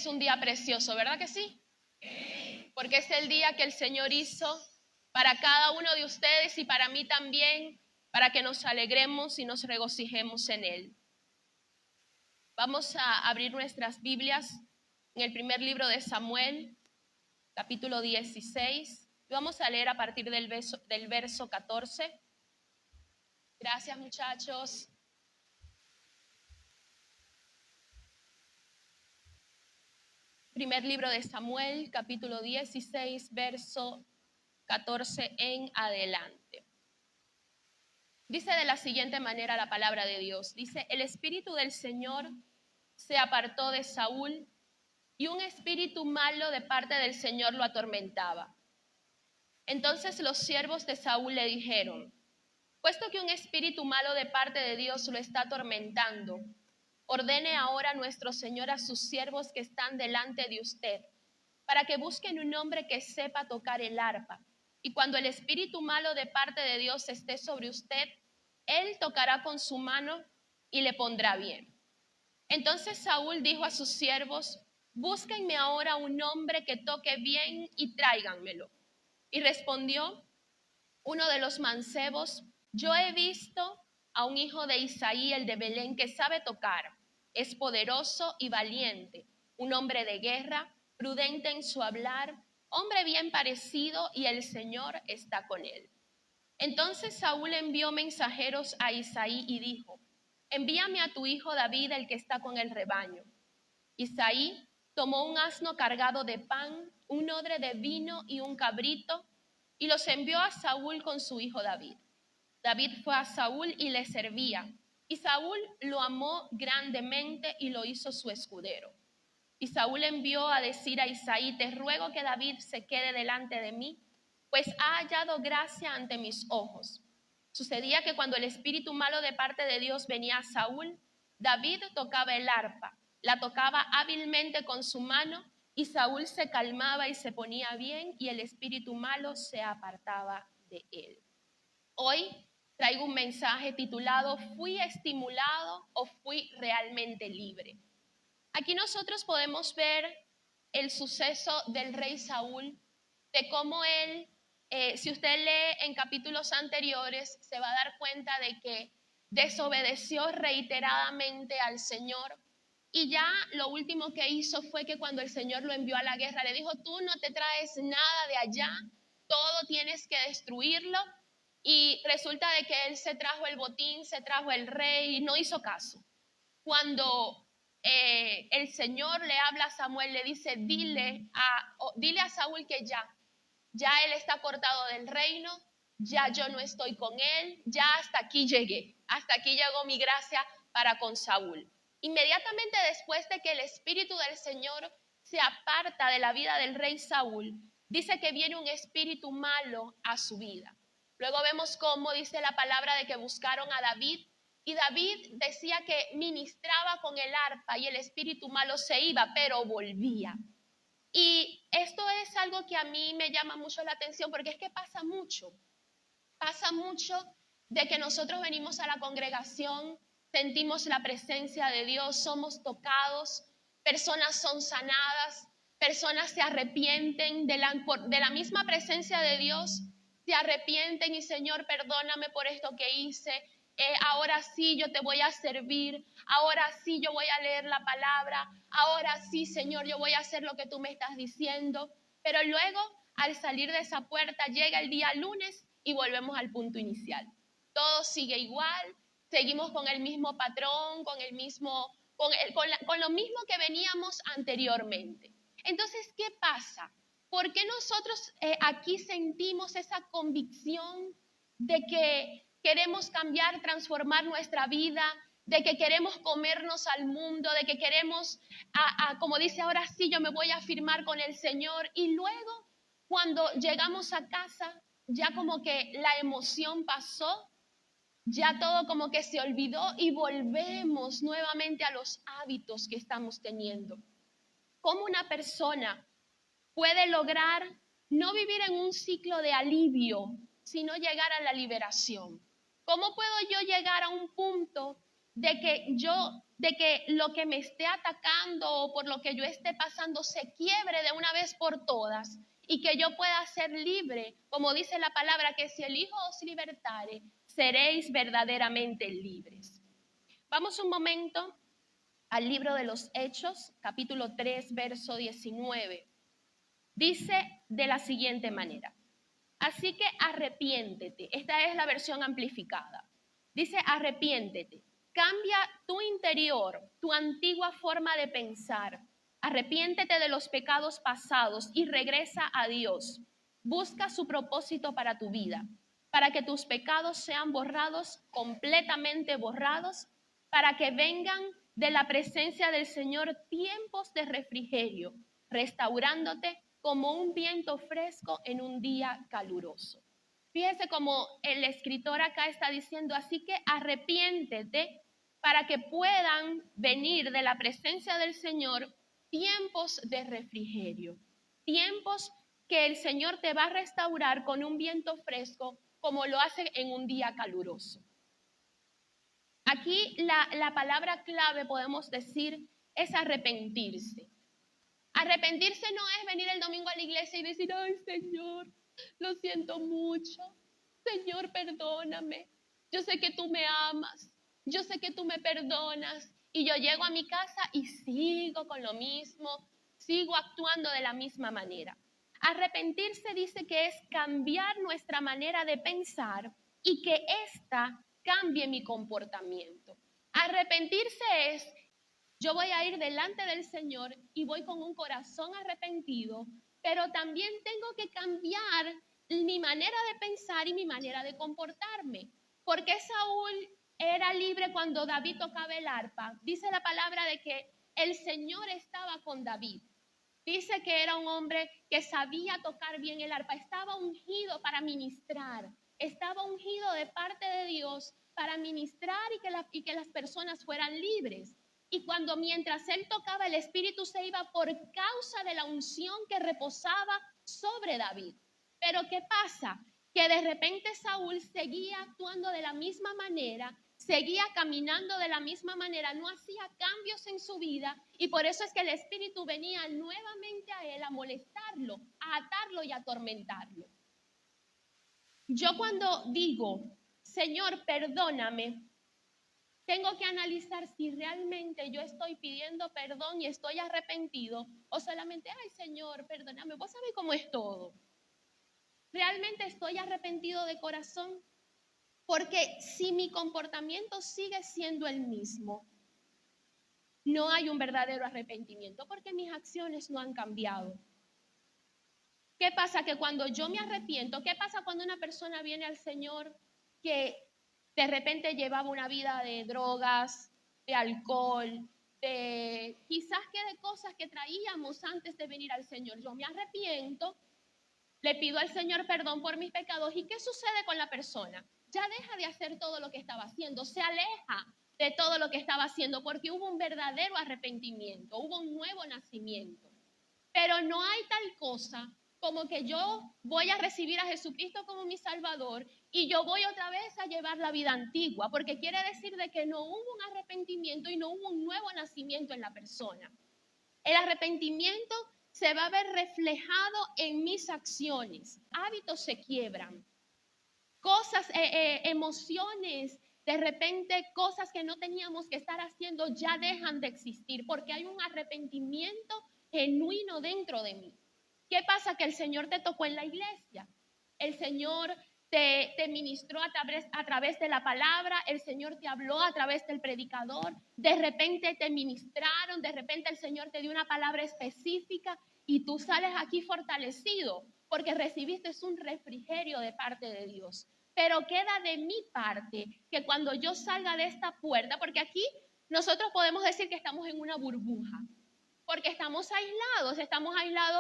es un día precioso, ¿verdad que sí? Porque es el día que el Señor hizo para cada uno de ustedes y para mí también, para que nos alegremos y nos regocijemos en Él. Vamos a abrir nuestras Biblias en el primer libro de Samuel, capítulo 16. Vamos a leer a partir del verso 14. Gracias, muchachos. Primer libro de Samuel, capítulo 16, verso 14 en adelante. Dice de la siguiente manera la palabra de Dios. Dice, el espíritu del Señor se apartó de Saúl y un espíritu malo de parte del Señor lo atormentaba. Entonces los siervos de Saúl le dijeron, puesto que un espíritu malo de parte de Dios lo está atormentando, ordene ahora nuestro Señor a sus siervos que están delante de usted, para que busquen un hombre que sepa tocar el arpa. Y cuando el espíritu malo de parte de Dios esté sobre usted, él tocará con su mano y le pondrá bien. Entonces Saúl dijo a sus siervos, búsquenme ahora un hombre que toque bien y tráiganmelo. Y respondió uno de los mancebos, yo he visto a un hijo de Isaí, el de Belén, que sabe tocar, es poderoso y valiente, un hombre de guerra, prudente en su hablar, hombre bien parecido, y el Señor está con él. Entonces Saúl envió mensajeros a Isaí y dijo, envíame a tu hijo David, el que está con el rebaño. Isaí tomó un asno cargado de pan, un odre de vino y un cabrito, y los envió a Saúl con su hijo David. David fue a Saúl y le servía, y Saúl lo amó grandemente y lo hizo su escudero. Y Saúl envió a decir a Isaí, te ruego que David se quede delante de mí, pues ha hallado gracia ante mis ojos. Sucedía que cuando el espíritu malo de parte de Dios venía a Saúl, David tocaba el arpa, la tocaba hábilmente con su mano, y Saúl se calmaba y se ponía bien, y el espíritu malo se apartaba de él. Hoy traigo un mensaje titulado, ¿fui estimulado o fui realmente libre? Aquí nosotros podemos ver el suceso del rey Saúl, de cómo él, si usted lee en capítulos anteriores, se va a dar cuenta de que desobedeció reiteradamente al Señor. Y ya lo último que hizo fue que cuando el Señor lo envió a la guerra, le dijo, tú no te traes nada de allá, todo tienes que destruirlo. Y resulta de que él se trajo el botín, se trajo el rey y no hizo caso. Cuando el Señor le habla a Samuel, le dice, dile a Saúl que ya él está cortado del reino, ya yo no estoy con él, ya hasta aquí llegué, hasta aquí llegó mi gracia para con Saúl. Inmediatamente después de que el espíritu del Señor se aparta de la vida del rey Saúl, dice que viene un espíritu malo a su vida. Luego vemos cómo dice la palabra de que buscaron a David, y David decía que ministraba con el arpa y el espíritu malo se iba, pero volvía. Y esto es algo que a mí me llama mucho la atención porque es que pasa mucho de que nosotros venimos a la congregación, sentimos la presencia de Dios, somos tocados, personas son sanadas, personas se arrepienten de la misma presencia de Dios, se arrepienten y Señor, perdóname por esto que hice, ahora sí yo te voy a servir, ahora sí yo voy a leer la palabra, ahora sí Señor yo voy a hacer lo que tú me estás diciendo, pero luego al salir de esa puerta llega el día lunes y volvemos al punto inicial. Todo sigue igual, seguimos con el mismo patrón, con lo mismo que veníamos anteriormente. Entonces, ¿qué pasa? ¿Por qué nosotros aquí sentimos esa convicción de que queremos cambiar, transformar nuestra vida, de que queremos comernos al mundo, de que queremos, como dice ahora sí, yo me voy a firmar con el Señor, y luego cuando llegamos a casa, ya como que la emoción pasó, ya todo como que se olvidó y volvemos nuevamente a los hábitos que estamos teniendo? ¿Cómo una persona puede lograr no vivir en un ciclo de alivio, sino llegar a la liberación? ¿Cómo puedo yo llegar a un punto de que lo que me esté atacando o por lo que yo esté pasando se quiebre de una vez por todas y que yo pueda ser libre, como dice la palabra, que si el Hijo os libertare, seréis verdaderamente libres. Vamos un momento al libro de los Hechos, capítulo 3, verso 19. Dice de la siguiente manera: así que arrepiéntete. Esta es la versión amplificada. Dice: arrepiéntete. Cambia tu interior, tu antigua forma de pensar. Arrepiéntete de los pecados pasados y regresa a Dios. Busca su propósito para tu vida, para que tus pecados sean borrados, completamente borrados, para que vengan de la presencia del Señor tiempos de refrigerio, restaurándote como un viento fresco en un día caluroso. Fíjese como el escritor acá está diciendo: así que arrepiéntete para que puedan venir de la presencia del Señor tiempos de refrigerio, tiempos que el Señor te va a restaurar con un viento fresco como lo hace en un día caluroso. Aquí la palabra clave, podemos decir, es arrepentirse. Arrepentirse no es venir el domingo a la iglesia y decir: ay, Señor, lo siento mucho. Señor, perdóname. Yo sé que tú me amas. Yo sé que tú me perdonas. Y yo llego a mi casa y sigo con lo mismo. Sigo actuando de la misma manera. Arrepentirse dice que es cambiar nuestra manera de pensar y que ésta cambie mi comportamiento. Arrepentirse es: yo voy a ir delante del Señor y voy con un corazón arrepentido, pero también tengo que cambiar mi manera de pensar y mi manera de comportarme. Porque Saúl era libre cuando David tocaba el arpa. Dice la palabra de que el Señor estaba con David. Dice que era un hombre que sabía tocar bien el arpa, estaba ungido para ministrar, estaba ungido de parte de Dios para ministrar y que las personas fueran libres. Y mientras él tocaba, el Espíritu se iba por causa de la unción que reposaba sobre David. Pero ¿qué pasa? Que de repente Saúl seguía actuando de la misma manera, seguía caminando de la misma manera, no hacía cambios en su vida, y por eso es que el Espíritu venía nuevamente a él a molestarlo, a atarlo y a atormentarlo. Yo cuando digo: Señor, perdóname, tengo que analizar si realmente yo estoy pidiendo perdón y estoy arrepentido, o solamente: ay, Señor, perdóname. Vos sabés cómo es todo. ¿Realmente estoy arrepentido de corazón? Porque si mi comportamiento sigue siendo el mismo, no hay un verdadero arrepentimiento, porque mis acciones no han cambiado. ¿Qué pasa? Que cuando yo me arrepiento, ¿qué pasa cuando una persona viene al Señor que de repente llevaba una vida de drogas, de alcohol, de quizás que de cosas que traíamos antes de venir al Señor? Yo me arrepiento, le pido al Señor perdón por mis pecados, ¿y qué sucede con la persona? Ya deja de hacer todo lo que estaba haciendo, se aleja de todo lo que estaba haciendo, porque hubo un verdadero arrepentimiento, hubo un nuevo nacimiento. Pero no hay tal cosa como que yo voy a recibir a Jesucristo como mi Salvador y yo voy otra vez a llevar la vida antigua, porque quiere decir de que no hubo un arrepentimiento y no hubo un nuevo nacimiento en la persona. El arrepentimiento se va a ver reflejado en mis acciones. Hábitos se quiebran, cosas, emociones, de repente cosas que no teníamos que estar haciendo ya dejan de existir porque hay un arrepentimiento genuino dentro de mí. ¿Qué pasa? Que el Señor te tocó en la iglesia, el Señor te ministró a través de la palabra, el Señor te habló a través del predicador, de repente te ministraron, de repente el Señor te dio una palabra específica y tú sales aquí fortalecido porque recibiste un refrigerio de parte de Dios. Pero queda de mi parte que cuando yo salga de esta puerta, porque aquí nosotros podemos decir que estamos en una burbuja, porque estamos aislados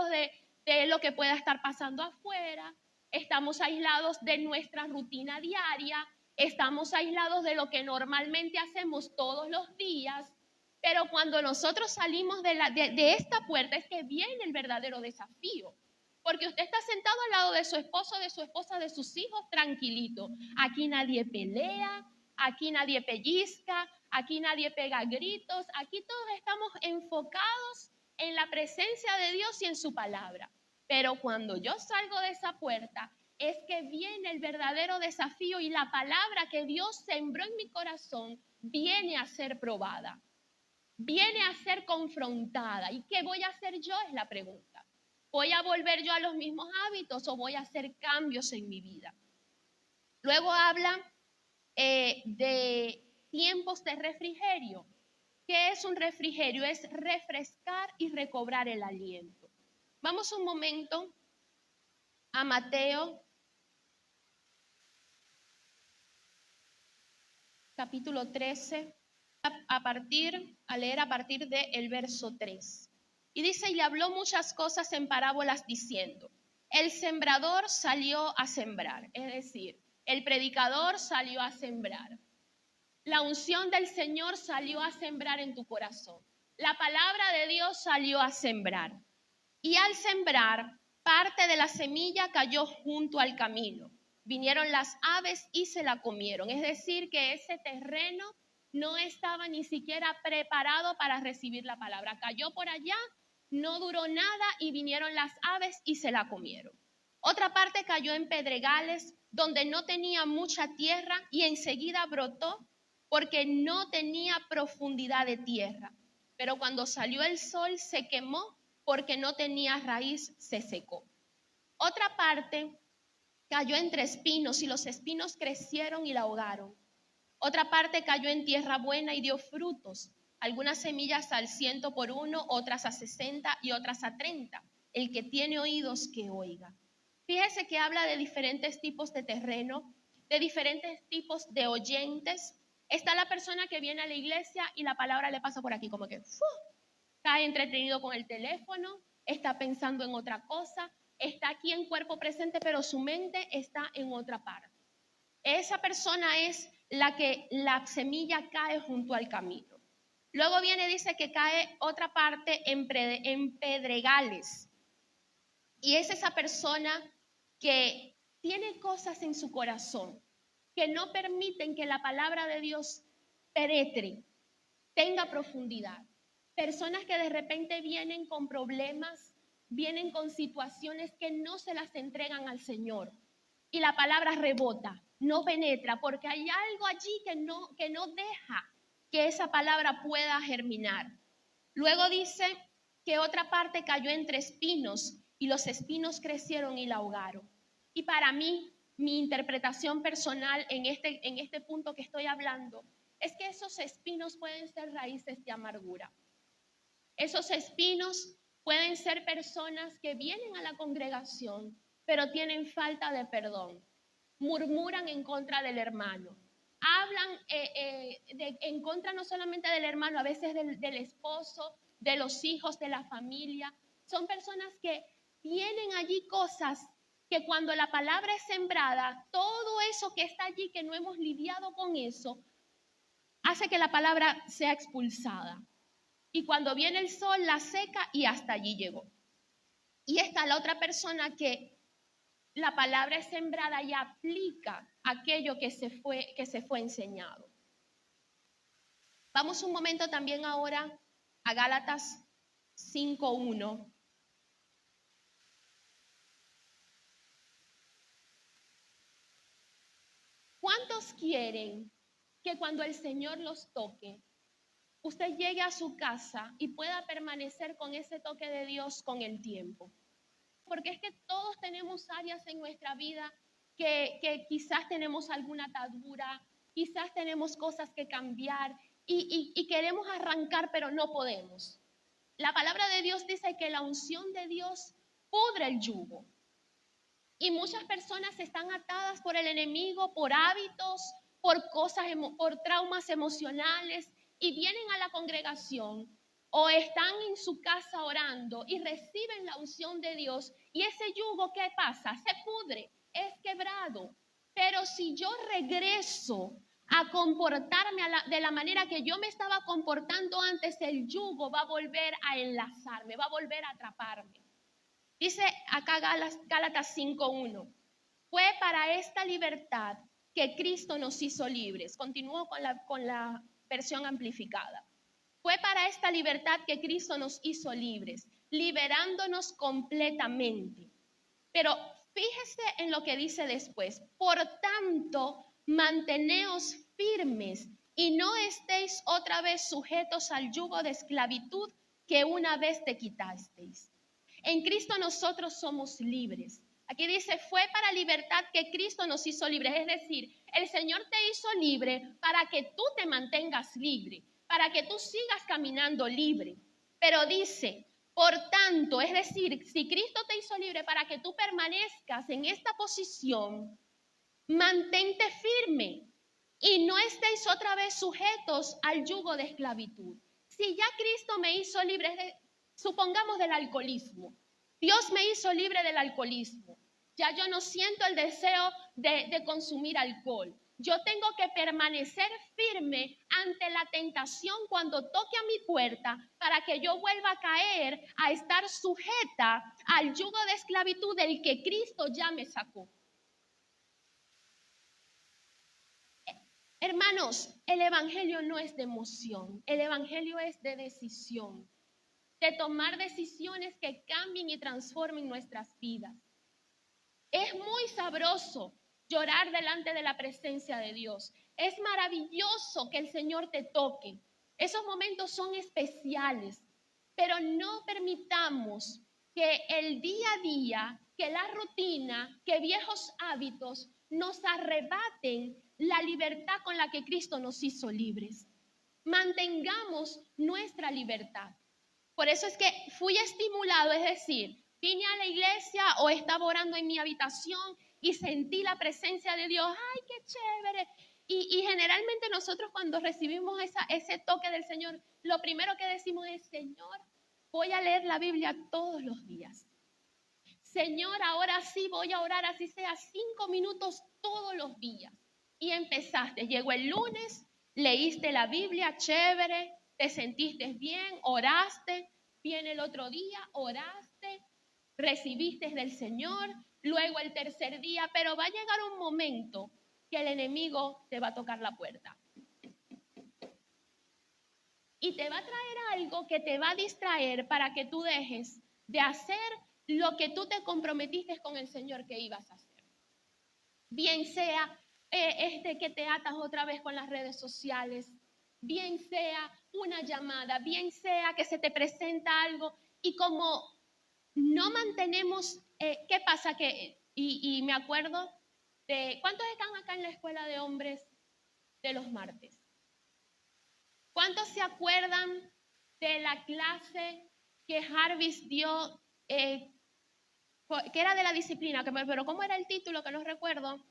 de lo que pueda estar pasando afuera, estamos aislados de nuestra rutina diaria, estamos aislados de lo que normalmente hacemos todos los días, pero cuando nosotros salimos de esta puerta es que viene el verdadero desafío. Porque usted está sentado al lado de su esposo, de su esposa, de sus hijos, tranquilito. Aquí nadie pelea, aquí nadie pellizca, aquí nadie pega gritos, aquí todos estamos enfocados en la presencia de Dios y en su palabra. Pero cuando yo salgo de esa puerta, es que viene el verdadero desafío y la palabra que Dios sembró en mi corazón viene a ser probada, viene a ser confrontada. ¿Y qué voy a hacer yo? Es la pregunta. ¿Voy a volver yo a los mismos hábitos o voy a hacer cambios en mi vida? Luego habla de tiempos de refrigerio. ¿Qué es un refrigerio? Es refrescar y recobrar el aliento. Vamos un momento a Mateo, capítulo 13, a leer a partir del verso 3. Y dice, y le habló muchas cosas en parábolas diciendo, el sembrador salió a sembrar, es decir, el predicador salió a sembrar. La unción del Señor salió a sembrar en tu corazón. La palabra de Dios salió a sembrar. Y al sembrar, parte de la semilla cayó junto al camino. Vinieron las aves y se la comieron. Es decir, que ese terreno no estaba ni siquiera preparado para recibir la palabra. Cayó por allá, no duró nada y vinieron las aves y se la comieron. Otra parte cayó en pedregales, donde no tenía mucha tierra y enseguida brotó porque no tenía profundidad de tierra. Pero cuando salió el sol se quemó porque no tenía raíz, se secó. Otra parte cayó entre espinos y los espinos crecieron y la ahogaron. Otra parte cayó en tierra buena y dio frutos. Algunas semillas al 100 por 1, otras a 60 y otras a 30. El que tiene oídos, que oiga. Fíjese que habla de diferentes tipos de terreno, de diferentes tipos de oyentes. Está la persona que viene a la iglesia y la palabra le pasa por aquí, como que está entretenido con el teléfono, está pensando en otra cosa, está aquí en cuerpo presente, pero su mente está en otra parte. Esa persona es la que la semilla cae junto al camino. Luego viene, dice que cae otra parte en pedregales. Y es esa persona que tiene cosas en su corazón que no permiten que la palabra de Dios penetre, tenga profundidad. Personas que de repente vienen con problemas, vienen con situaciones que no se las entregan al Señor. Y la palabra rebota, no penetra, porque hay algo allí que no deja que esa palabra pueda germinar. Luego dice que otra parte cayó entre espinos y los espinos crecieron y la ahogaron. Y para mí, mi interpretación personal en este punto que estoy hablando, es que esos espinos pueden ser raíces de amargura. Esos espinos pueden ser personas que vienen a la congregación, pero tienen falta de perdón. Murmuran en contra del hermano. Hablan en contra no solamente del hermano, a veces del esposo, de los hijos, de la familia. Son personas que tienen allí cosas que cuando la palabra es sembrada, todo eso que está allí, que no hemos lidiado con eso, hace que la palabra sea expulsada. Y cuando viene el sol, la seca y hasta allí llegó. Y está la otra persona que la palabra es sembrada y aplica aquello que se fue enseñado. Vamos un momento también ahora a Gálatas 5:1. ¿Cuántos quieren que cuando el Señor los toque, usted llegue a su casa y pueda permanecer con ese toque de Dios con el tiempo? Porque es que todos tenemos áreas en nuestra vida que quizás tenemos alguna atadura, quizás tenemos cosas que cambiar y queremos arrancar, pero no podemos. La palabra de Dios dice que la unción de Dios pudre el yugo. Y muchas personas están atadas por el enemigo, por hábitos, por cosas, por traumas emocionales, y vienen a la congregación o están en su casa orando y reciben la unción de Dios, y ese yugo, ¿qué pasa? Se pudre, es quebrado. Pero si yo regreso a comportarme de la manera que yo me estaba comportando antes, el yugo va a volver a enlazarme, va a volver a atraparme. Dice acá Gálatas 5:1, fue para esta libertad que Cristo nos hizo libres. Continúo con la versión amplificada. Fue para esta libertad que Cristo nos hizo libres, liberándonos completamente. Pero fíjese en lo que dice después. Por tanto, manteneos firmes y no estéis otra vez sujetos al yugo de esclavitud que una vez te quitasteis. En Cristo nosotros somos libres. Aquí dice, fue para libertad que Cristo nos hizo libres. Es decir, el Señor te hizo libre para que tú te mantengas libre, para que tú sigas caminando libre. Pero dice, por tanto, es decir, si Cristo te hizo libre para que tú permanezcas en esta posición, mantente firme y no estéis otra vez sujetos al yugo de esclavitud. Si ya Cristo me hizo libre, supongamos del alcoholismo, Dios me hizo libre del alcoholismo. Ya yo no siento el deseo de consumir alcohol. Yo tengo que permanecer firme ante la tentación cuando toque a mi puerta para que yo vuelva a caer, a estar sujeta al yugo de esclavitud del que Cristo ya me sacó. Hermanos, el evangelio no es de emoción, el evangelio es de decisión, de tomar decisiones que cambien y transformen nuestras vidas. Es muy sabroso llorar delante de la presencia de Dios. Es maravilloso que el Señor te toque. Esos momentos son especiales, pero no permitamos que el día a día, que la rutina, que viejos hábitos nos arrebaten la libertad con la que Cristo nos hizo libres. Mantengamos nuestra libertad. Por eso es que fui estimulado, es decir, vine a la iglesia o estaba orando en mi habitación y sentí la presencia de Dios. ¡Ay, qué chévere! Y generalmente nosotros cuando recibimos ese toque del Señor, lo primero que decimos es, Señor, voy a leer la Biblia todos los días. Señor, ahora sí voy a orar, así sea 5 minutos todos los días. Y empezaste, llegó el lunes, leíste la Biblia, chévere, te sentiste bien, oraste, viene el otro día, oraste, recibiste del Señor, luego el tercer día, pero va a llegar un momento que el enemigo te va a tocar la puerta. Y te va a traer algo que te va a distraer para que tú dejes de hacer lo que tú te comprometiste con el Señor que ibas a hacer. Bien sea que te atas otra vez con las redes sociales, bien sea una llamada, bien sea que se te presenta algo y como no mantenemos, ¿qué pasa? Y me acuerdo de, ¿cuántos están acá en la escuela de hombres de los martes? ¿Cuántos se acuerdan de la clase que Jarvis dio, que era de la disciplina? Pero ¿cómo era el título? Que no recuerdo.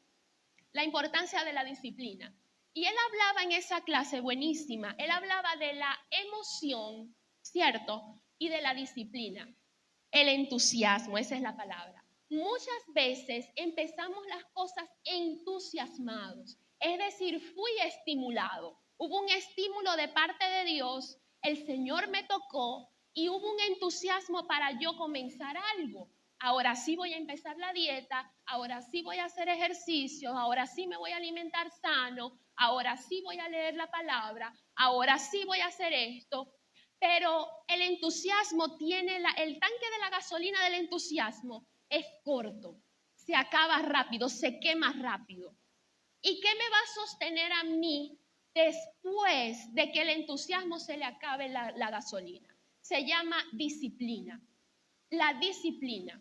La importancia de la disciplina. Y él hablaba en esa clase buenísima, él hablaba de la emoción, ¿cierto? Y de la disciplina. El entusiasmo, esa es la palabra. Muchas veces empezamos las cosas entusiasmados, es decir, fui estimulado. Hubo un estímulo de parte de Dios, el Señor me tocó y hubo un entusiasmo para yo comenzar algo. Ahora sí voy a empezar la dieta, ahora sí voy a hacer ejercicios, ahora sí me voy a alimentar sano, ahora sí voy a leer la palabra, ahora sí voy a hacer esto. Pero el entusiasmo tiene, el tanque de la gasolina del entusiasmo es corto, se acaba rápido, se quema rápido. ¿Y qué me va a sostener a mí después de que el entusiasmo se le acabe la gasolina? Se llama disciplina. La disciplina.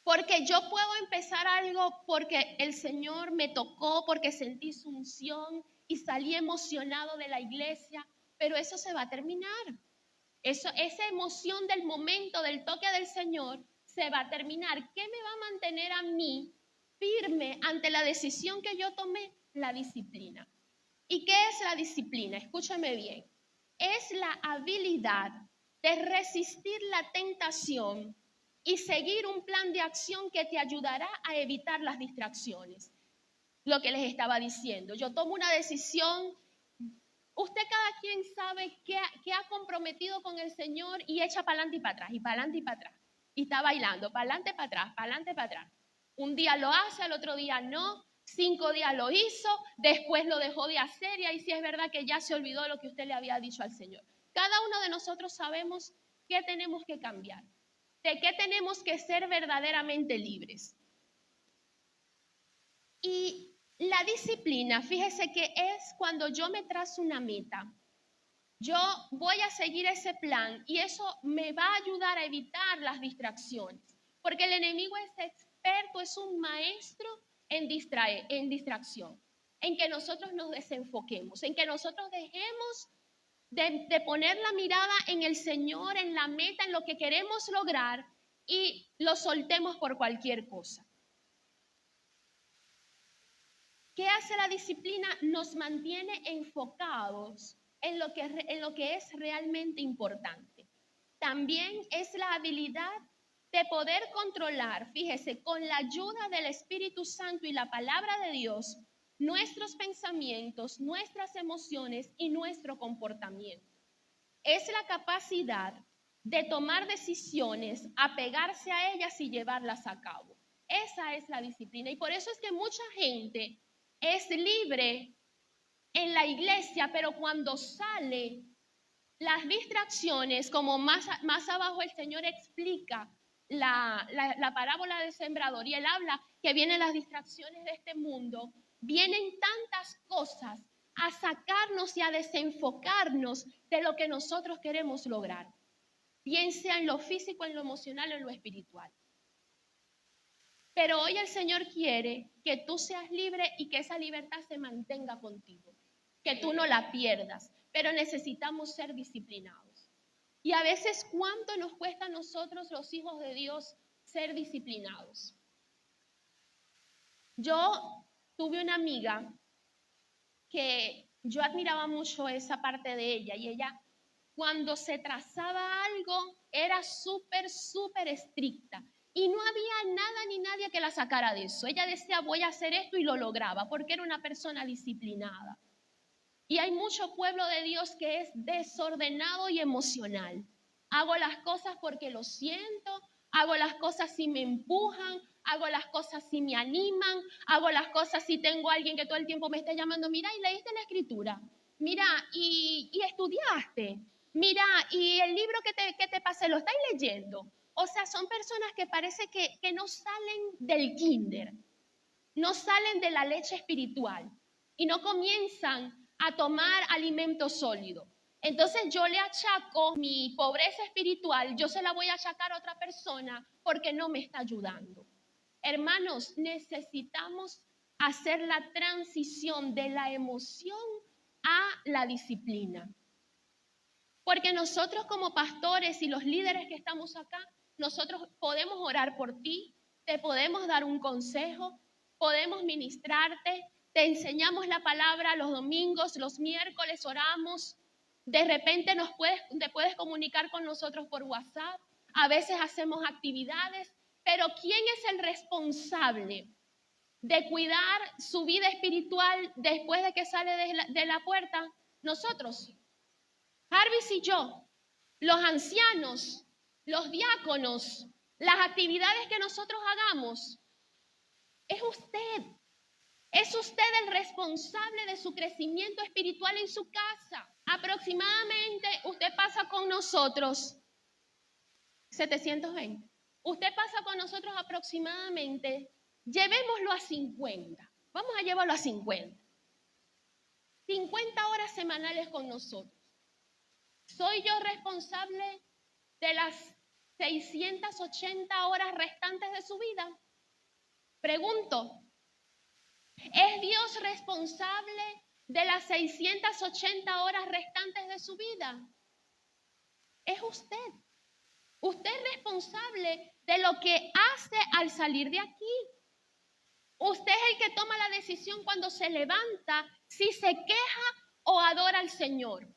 Porque yo puedo empezar algo porque el Señor me tocó, porque sentí su unción y salí emocionado de la iglesia, pero eso se va a terminar. Esa emoción del momento, del toque del Señor, se va a terminar. ¿Qué me va a mantener a mí firme ante la decisión que yo tomé? La disciplina. ¿Y qué es la disciplina? Escúchame bien. Es la habilidad de resistir la tentación y seguir un plan de acción que te ayudará a evitar las distracciones. Lo que les estaba diciendo, yo tomo una decisión, usted cada quien sabe qué ha comprometido con el Señor y echa para adelante y para atrás, y para adelante y para atrás, y está bailando, para adelante, para atrás, para adelante, para atrás. Un día lo hace, al otro día no, 5 días lo hizo, después lo dejó de hacer y ahí sí es verdad que ya se olvidó lo que usted le había dicho al Señor. Cada uno de nosotros sabemos qué tenemos que cambiar, de qué tenemos que ser verdaderamente libres. Y la disciplina, fíjese que es cuando yo me trazo una meta. Yo voy a seguir ese plan y eso me va a ayudar a evitar las distracciones, porque el enemigo es experto, es un maestro en distracción, en que nosotros nos desenfoquemos, en que nosotros dejemos de poner la mirada en el Señor, en la meta, en lo que queremos lograr y lo soltemos por cualquier cosa. ¿Qué hace la disciplina? Nos mantiene enfocados en lo que es realmente importante. También es la habilidad de poder controlar, fíjese, con la ayuda del Espíritu Santo y la palabra de Dios, nuestros pensamientos, nuestras emociones y nuestro comportamiento. Es la capacidad de tomar decisiones, apegarse a ellas y llevarlas a cabo. Esa es la disciplina y por eso es que mucha gente es libre en la iglesia, pero cuando sale, las distracciones, como más abajo el Señor explica la parábola del sembrador y él habla que vienen las distracciones de este mundo, vienen tantas cosas a sacarnos y a desenfocarnos de lo que nosotros queremos lograr, bien sea en lo físico, en lo emocional o en lo espiritual. Pero hoy el Señor quiere que tú seas libre y que esa libertad se mantenga contigo, que tú no la pierdas, pero necesitamos ser disciplinados. Y a veces, ¿cuánto nos cuesta a nosotros, los hijos de Dios, ser disciplinados? Yo tuve una amiga que yo admiraba mucho esa parte de ella y ella, cuando se trazaba algo, era súper estricta. Y no había nada ni nadie que la sacara de eso. Ella decía, voy a hacer esto y lo lograba, porque era una persona disciplinada. Y hay mucho pueblo de Dios que es desordenado y emocional. Hago las cosas porque lo siento, hago las cosas si me empujan, hago las cosas si me animan, hago las cosas si tengo a alguien que todo el tiempo me está llamando, mira, y leíste la escritura, mira, y estudiaste, mira, y el libro que te pasé, ¿lo estáis leyendo? O sea, son personas que parece que no salen del kinder, no salen de la leche espiritual y no comienzan a tomar alimento sólido. Entonces yo le achaco mi pobreza espiritual, yo se la voy a achacar a otra persona porque no me está ayudando. Hermanos, necesitamos hacer la transición de la emoción a la disciplina. Porque nosotros como pastores y los líderes que estamos acá, nosotros podemos orar por ti, te podemos dar un consejo, podemos ministrarte, te enseñamos la palabra los domingos, los miércoles oramos, de repente te puedes comunicar con nosotros por WhatsApp, a veces hacemos actividades, pero ¿quién es el responsable de cuidar su vida espiritual después de que sale de la puerta? Nosotros. Jarvis y yo, los ancianos, los diáconos, las actividades que nosotros hagamos, es usted. Es usted el responsable de su crecimiento espiritual en su casa. Aproximadamente usted pasa con nosotros 720. Usted pasa con nosotros aproximadamente, llevémoslo a 50. Vamos a llevarlo a 50. 50 horas semanales con nosotros. ¿Soy yo responsable de las 680 horas restantes de su vida? Pregunto, ¿es Dios responsable de las 680 horas restantes de su vida? Es usted. Usted es responsable de lo que hace al salir de aquí. Usted es el que toma la decisión cuando se levanta, si se queja o adora al Señor.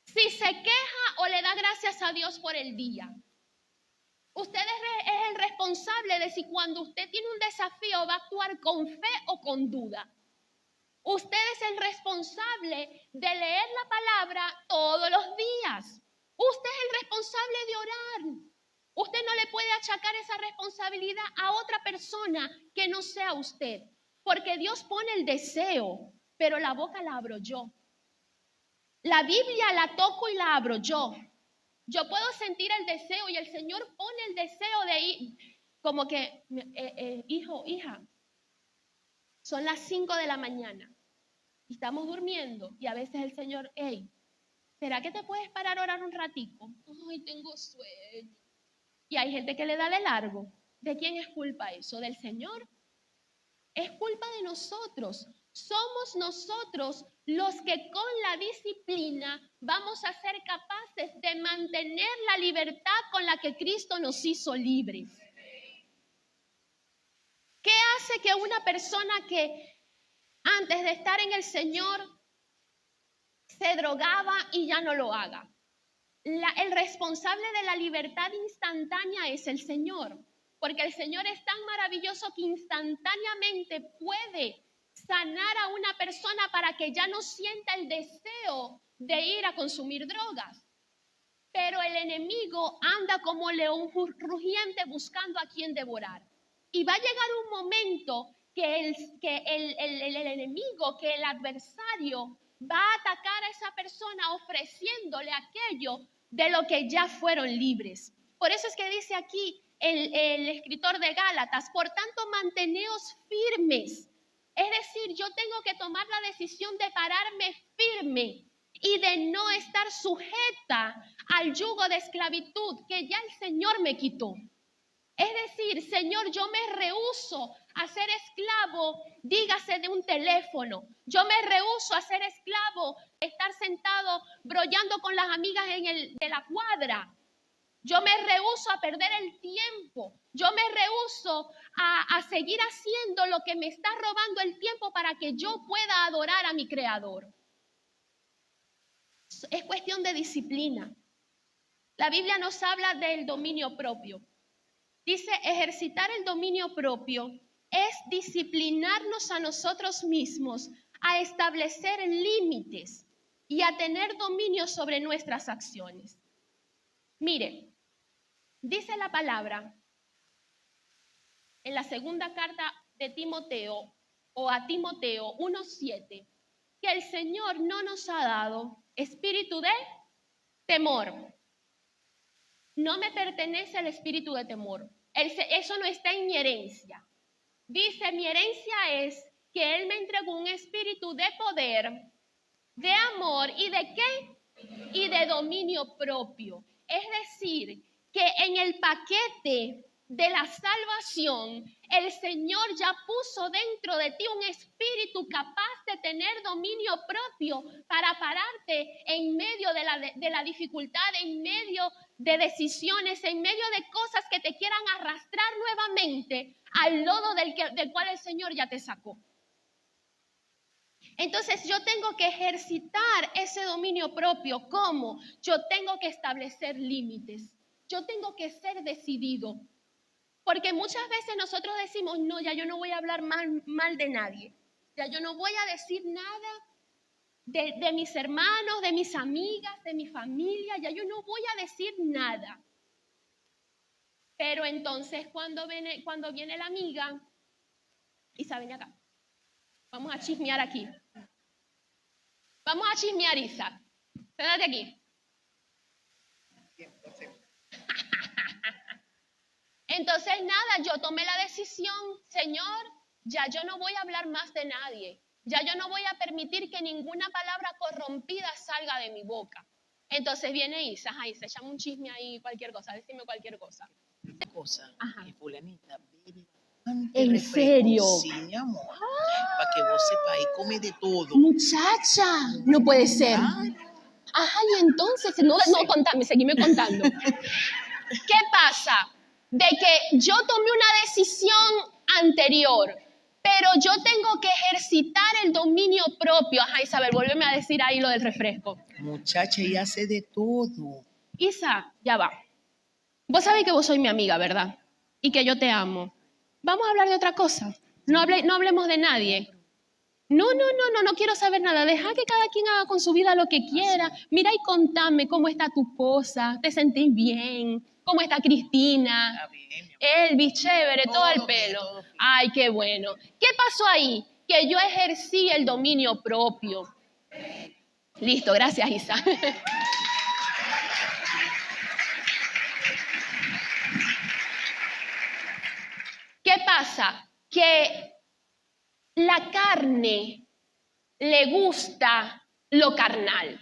Si se queja o le da gracias a Dios por el día. Usted es el responsable de si cuando usted tiene un desafío va a actuar con fe o con duda. Usted es el responsable de leer la palabra todos los días. Usted es el responsable de orar. Usted no le puede achacar esa responsabilidad a otra persona que no sea usted. Porque Dios pone el deseo, pero la boca la abro yo. La Biblia la toco y la abro yo. Yo puedo sentir el deseo y el Señor pone el deseo de ir, como que, hijo, hija, son las 5 de la mañana y estamos durmiendo y a veces el Señor, hey, ¿será que te puedes parar a orar un ratico? Ay, tengo sueño. Y hay gente que le da de largo. ¿De quién es culpa eso? ¿Del Señor? Es culpa de nosotros. Somos nosotros los que con la disciplina vamos a ser capaces de mantener la libertad con la que Cristo nos hizo libres. ¿Qué hace que una persona que antes de estar en el Señor se drogaba y ya no lo haga? El responsable de la libertad instantánea es el Señor, porque el Señor es tan maravilloso que instantáneamente puede sanar a una persona para que ya no sienta el deseo de ir a consumir drogas. Pero el enemigo anda como león rugiente buscando a quien devorar. Y va a llegar un momento que el enemigo, que el adversario va a atacar a esa persona ofreciéndole aquello de lo que ya fueron libres. Por eso es que dice aquí el escritor de Gálatas, por tanto manteneos firmes. Es decir, yo tengo que tomar la decisión de pararme firme y de no estar sujeta al yugo de esclavitud que ya el Señor me quitó. Es decir, Señor, yo me rehúso a ser esclavo, dígase de un teléfono. Yo me rehúso a ser esclavo, estar sentado brollando con las amigas de la cuadra. Yo me rehúso a perder el tiempo. Yo me rehúso a seguir haciendo lo que me está robando el tiempo para que yo pueda adorar a mi Creador. Es cuestión de disciplina. La Biblia nos habla del dominio propio. Dice, ejercitar el dominio propio es disciplinarnos a nosotros mismos, a establecer límites y a tener dominio sobre nuestras acciones. Mire, dice la palabra en la segunda carta de Timoteo o a Timoteo 1:7 que el Señor no nos ha dado espíritu de temor. No me pertenece el espíritu de temor. Eso no está en mi herencia. Dice, mi herencia es que Él me entregó un espíritu de poder, de amor y de ¿qué? Y de dominio propio. Es decir, que en el paquete de la salvación, el Señor ya puso dentro de ti un espíritu capaz de tener dominio propio para pararte en medio de la dificultad, en medio de decisiones, en medio de cosas que te quieran arrastrar nuevamente al lodo del cual el Señor ya te sacó. Entonces yo tengo que ejercitar ese dominio propio. ¿Cómo? Yo tengo que establecer límites. Yo tengo que ser decidido. Porque muchas veces nosotros decimos, no, ya yo no voy a hablar mal de nadie. Ya yo no voy a decir nada de mis hermanos, de mis amigas, de mi familia. Ya yo no voy a decir nada. Pero entonces cuando viene la amiga, Isa, ven acá. Vamos a chismear aquí. Vamos a chismear, Isa. Quédate aquí. Entonces, nada, yo tomé la decisión, Señor, ya yo no voy a hablar más de nadie. Ya yo no voy a permitir que ninguna palabra corrompida salga de mi boca. Entonces viene Isa, se llama un chisme ahí, cualquier cosa, decime cualquier cosa. Que fulanita bebe ¿En serio? Sí, mi amor. Para que vos sepáis, come de todo. Muchacha, no puede ser. Ajá, y entonces, no, contame, seguime contando. ¿Qué pasa? De que yo tomé una decisión anterior, pero yo tengo que ejercitar el dominio propio. Ajá, Isabel, vuélveme a decir ahí lo del refresco. Muchacha, ella hace de todo. Isa, ya va. Vos sabés que vos sois mi amiga, ¿verdad? Y que yo te amo. Vamos a hablar de otra cosa. No hablemos de nadie. No quiero saber nada. Deja que cada quien haga con su vida lo que quiera. Mira y contame cómo está tu esposa. ¿Te sentís bien? ¿Cómo está Cristina? Está bien, mi amor. Elvis, chévere, todo al Todo bien, pelo. todo bien. Ay, qué bueno. ¿Qué pasó ahí? Que yo ejercí el dominio propio. Listo, gracias, Isa. ¿Qué pasa? Que la carne le gusta lo carnal.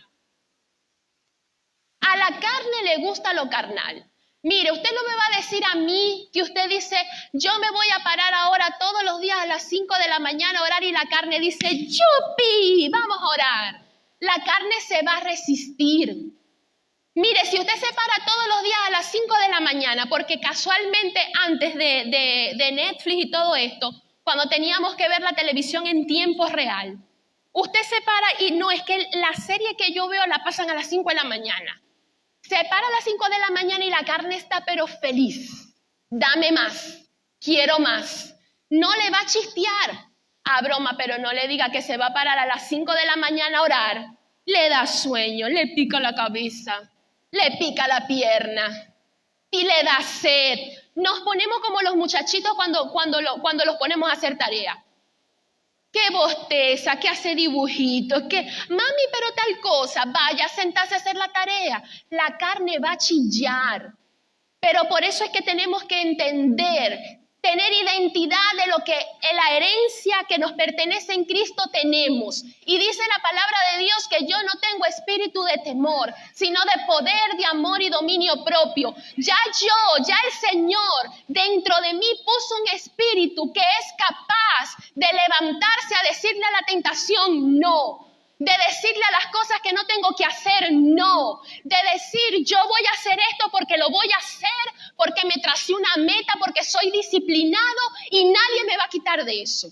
A la carne le gusta lo carnal. Mire, usted no me va a decir a mí que usted dice, yo me voy a parar ahora todos los días a las 5 de la mañana a orar y la carne dice, ¡yupi! Vamos a orar. La carne se va a resistir. Mire, si usted se para todos los días a las 5 de la mañana, porque casualmente antes de Netflix y todo esto, cuando teníamos que ver la televisión en tiempo real, usted se para y no, es que la serie que yo veo la pasan a las 5 de la mañana. Se para a las 5 de la mañana y la carne está pero feliz. Dame más, quiero más. No le va a chistear a broma, pero no le diga que se va a parar a las 5 de la mañana a orar. Le da sueño, le pica la cabeza, le pica la pierna y le da sed. Nos ponemos como los muchachitos cuando los ponemos a hacer tarea. Que bosteza, que hace dibujitos, que mami, pero tal cosa, vaya a sentarse a hacer la tarea. La carne va a chillar. Pero por eso es que tenemos que entender, tener identidad de lo que la herencia que nos pertenece en Cristo tenemos. Y dice la palabra de Dios que yo no tengo espíritu de temor, sino de poder, de amor y dominio propio. Ya el Señor dentro de mí puso un espíritu que es capaz de levantarse a decirle a la tentación no. De decirle a las cosas que no tengo que hacer, no. De decir, yo voy a hacer esto porque lo voy a hacer, porque me tracé una meta, porque soy disciplinado y nadie me va a quitar de eso.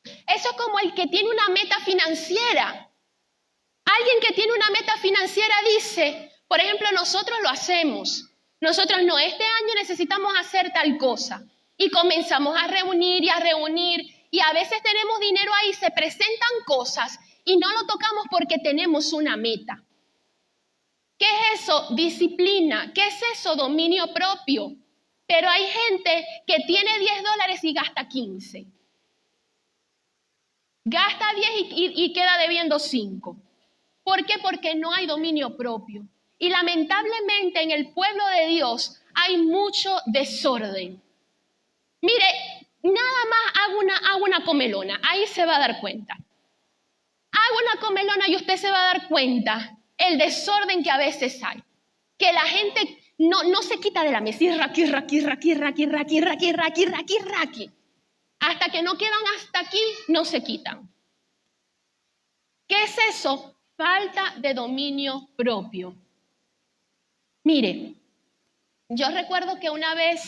Eso es como el que tiene una meta financiera. Alguien que tiene una meta financiera dice, por ejemplo, nosotros lo hacemos. Nosotros no, este año necesitamos hacer tal cosa. Y comenzamos a reunir y a reunir. Y a veces tenemos dinero ahí, se presentan cosas y no lo tocamos porque tenemos una meta. ¿Qué es eso? Disciplina. ¿Qué es eso? Dominio propio. Pero hay gente que tiene $10 y gasta 15. Gasta 10 y queda debiendo 5. ¿Por qué? Porque no hay dominio propio. Y lamentablemente en el pueblo de Dios hay mucho desorden. Mire, nada más hago una comelona, ahí se va a dar cuenta. Hago una comelona y usted se va a dar cuenta el desorden que a veces hay. Que la gente no se quita de la mesa y raqui. Hasta que no quedan hasta aquí, no se quitan. ¿Qué es eso? Falta de dominio propio. Mire, yo recuerdo que una vez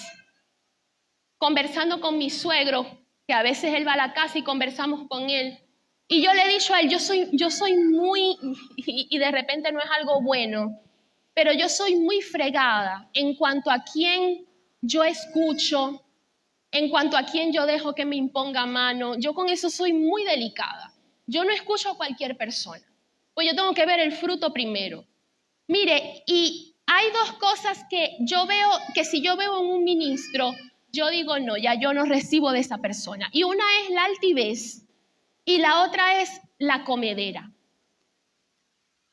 conversando con mi suegro, que a veces él va a la casa y conversamos con él, y yo le he dicho a él, yo soy muy, y de repente no es algo bueno, pero yo soy muy fregada en cuanto a quién yo escucho, en cuanto a quién yo dejo que me imponga mano. Yo con eso soy muy delicada. Yo no escucho a cualquier persona, pues yo tengo que ver el fruto primero. Mire, y hay dos cosas que yo veo, que si yo veo en un ministro, yo digo, no, ya yo no recibo de esa persona. Y una es la altivez y la otra es la comedera.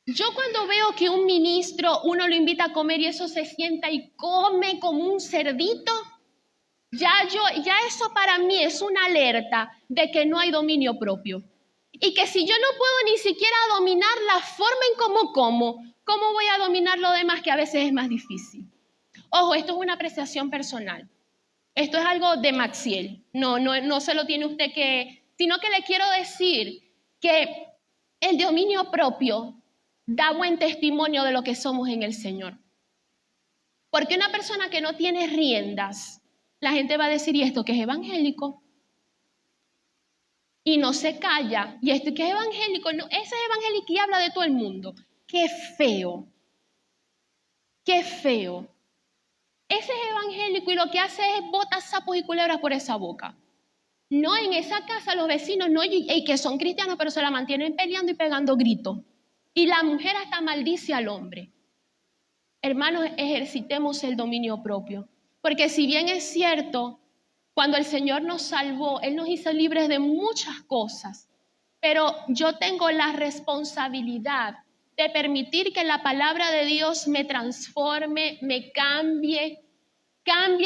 Yo cuando veo que un ministro, uno lo invita a comer y eso se sienta y come como un cerdito, ya eso para mí es una alerta de que no hay dominio propio. Y que si yo no puedo ni siquiera dominar la forma en ¿cómo voy a dominar lo demás que a veces es más difícil? Ojo, esto es una apreciación personal. Esto es algo de Maxiel, no se lo tiene usted que, sino que le quiero decir que el dominio propio da buen testimonio de lo que somos en el Señor. Porque una persona que no tiene riendas, la gente va a decir, ¿y esto que es evangélico? Y no se calla, ¿y esto que es evangélico? No, ese es evangélico y habla de todo el mundo. ¡Qué feo! ¡Qué feo! Ese es evangélico y lo que hace es botar sapos y culebras por esa boca. No, en esa casa los vecinos no, y que son cristianos, pero se la mantienen peleando y pegando gritos. Y la mujer hasta maldice al hombre. Hermanos, ejercitemos el dominio propio. Porque si bien es cierto, cuando el Señor nos salvó, Él nos hizo libres de muchas cosas. Pero yo tengo la responsabilidad de permitir que la palabra de Dios me transforme, me cambie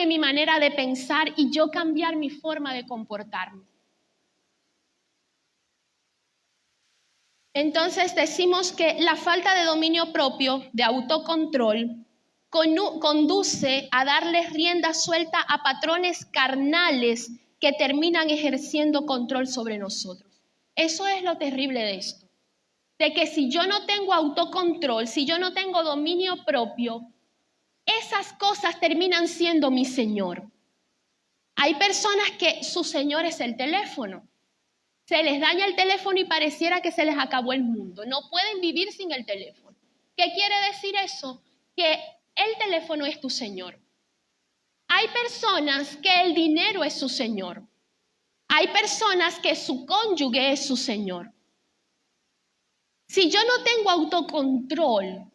mi manera de pensar y yo cambiar mi forma de comportarme. Entonces decimos que la falta de dominio propio, de autocontrol, conduce a darle rienda suelta a patrones carnales que terminan ejerciendo control sobre nosotros. Eso es lo terrible de esto. De que si yo no tengo autocontrol, si yo no tengo dominio propio, esas cosas terminan siendo mi señor. Hay personas que su señor es el teléfono. Se les daña el teléfono y pareciera que se les acabó el mundo. No pueden vivir sin el teléfono. ¿Qué quiere decir eso? Que el teléfono es tu señor. Hay personas que el dinero es su señor. Hay personas que su cónyuge es su señor. Si yo no tengo autocontrol,